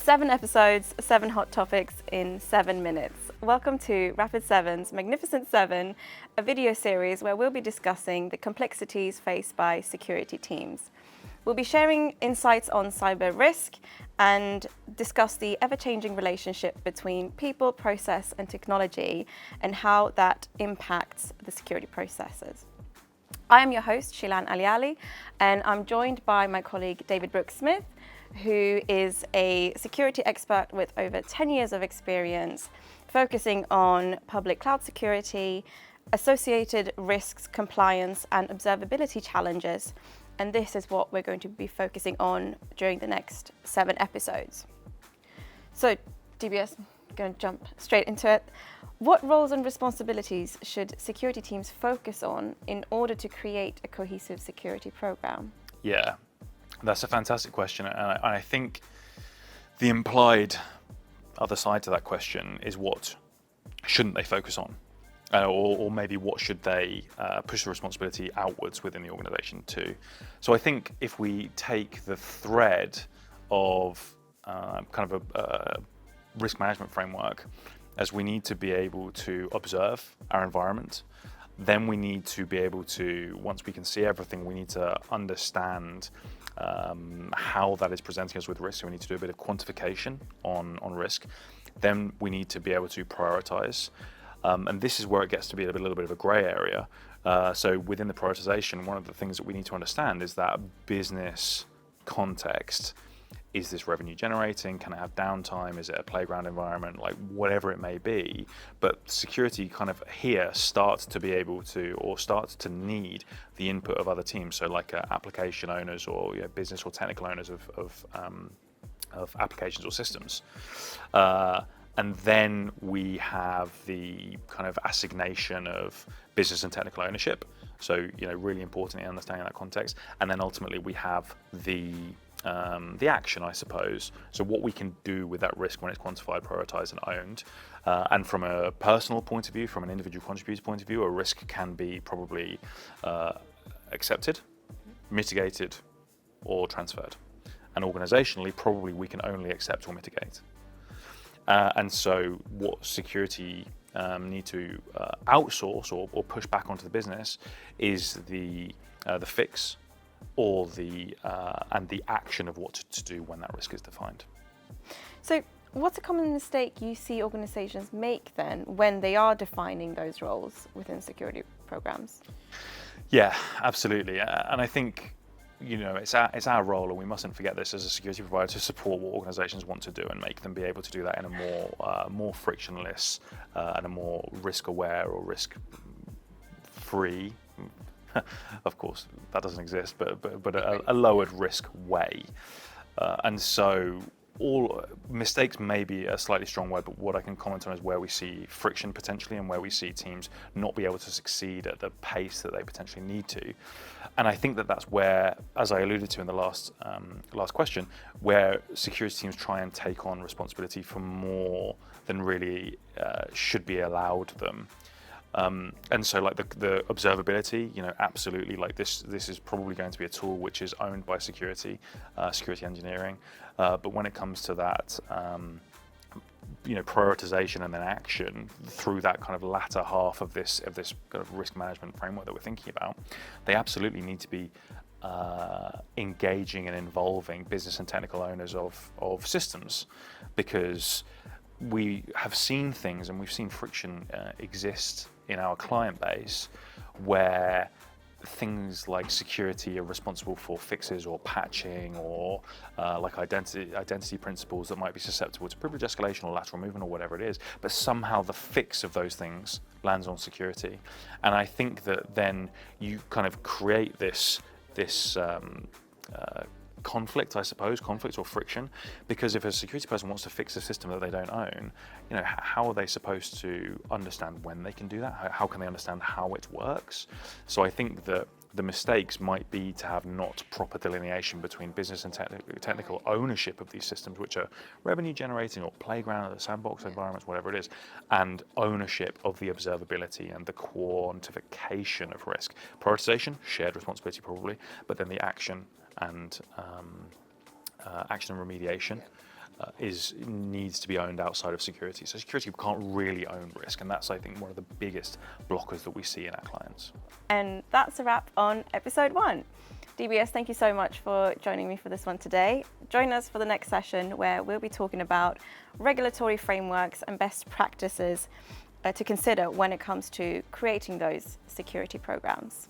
7 episodes, 7 hot topics in 7 minutes. Welcome to Rapid7's Magnificent 7, a video series where we'll be discussing the complexities faced by security teams. We'll be sharing insights on cyber risk and discuss the ever-changing relationship between people, process and technology and how that impacts the security processes. I am your host, Shilan Aliali, and I'm joined by my colleague David Brooks-Smith, who is a security expert with over 10 years of experience focusing on public cloud security, associated risks, compliance and observability challenges. And this is what we're going to be focusing on during the next 7 episodes. So, DBS, I'm going to jump straight into it. What roles and responsibilities should security teams focus on in order to create a cohesive security program? Yeah, that's a fantastic question. And I think the implied other side to that question is what shouldn't they focus on? Or maybe what should they push the responsibility outwards within the organization to? So I think if we take the thread of kind of a risk management framework, as we need to be able to observe our environment, then we need to be able to, once we can see everything, we need to understand how that is presenting us with risk. So we need to do a bit of quantification on risk. Then we need to be able to prioritize. And this is where it gets to be a little bit of a gray area. So within the prioritization, one of the things that we need to understand is that business context. Is this revenue generating? Can it have downtime? Is it a playground environment? Like whatever it may be. But security kind of here starts to be able to, or starts to need the input of other teams. So like application owners or business or technical owners of applications or systems. And then we have the kind of assignation of business and technical ownership. So, really important in understanding that context. And then ultimately we have the action, I suppose. So what we can do with that risk when it's quantified, prioritized and owned. And from a personal point of view, from an individual contributor point of view, a risk can be probably accepted, mitigated or transferred. And organizationally, probably we can only accept or mitigate. And so what security need to outsource or push back onto the business is the fix or the action of what to do when that risk is defined. So what's a common mistake you see organizations make then when they are defining those roles within security programs? Yeah, absolutely. And I think it's our role, and we mustn't forget this as a security provider, to support what organizations want to do and make them be able to do that in a more frictionless and a more risk-aware or risk-free, of course that doesn't exist, but a lowered risk way. And so all mistakes may be a slightly strong word, but what I can comment on is where we see friction potentially and where we see teams not be able to succeed at the pace that they potentially need to. And I think that that's where, as I alluded to in the last question, where security teams try and take on responsibility for more than really should be allowed them. And so like the observability, absolutely, like this is probably going to be a tool which is owned by security engineering. But when it comes to that, prioritization and then action through that kind of latter half of this kind of risk management framework that we're thinking about, they absolutely need to be engaging and involving business and technical owners of systems, because we have seen things and we've seen friction exist in our client base where things like security are responsible for fixes or patching or like identity principles that might be susceptible to privilege escalation or lateral movement or whatever it is, but somehow the fix of those things lands on security. And I think that then you kind of create this conflict or friction, because if a security person wants to fix a system that they don't own, how are they supposed to understand when they can do that? How can they understand how it works? So I think that the mistakes might be to have not proper delineation between business and technical ownership of these systems, which are revenue generating or playground or sandbox environments, whatever it is, and ownership of the observability and the quantification of risk. Prioritization, shared responsibility probably, but then the action and remediation. needs to be owned outside of security. So security can't really own risk, and that's, I think, one of the biggest blockers that we see in our clients. And that's a wrap on episode 1. DBS, thank you so much for joining me for this one today. Join us for the next session where we'll be talking about regulatory frameworks and best practices to consider when it comes to creating those security programs.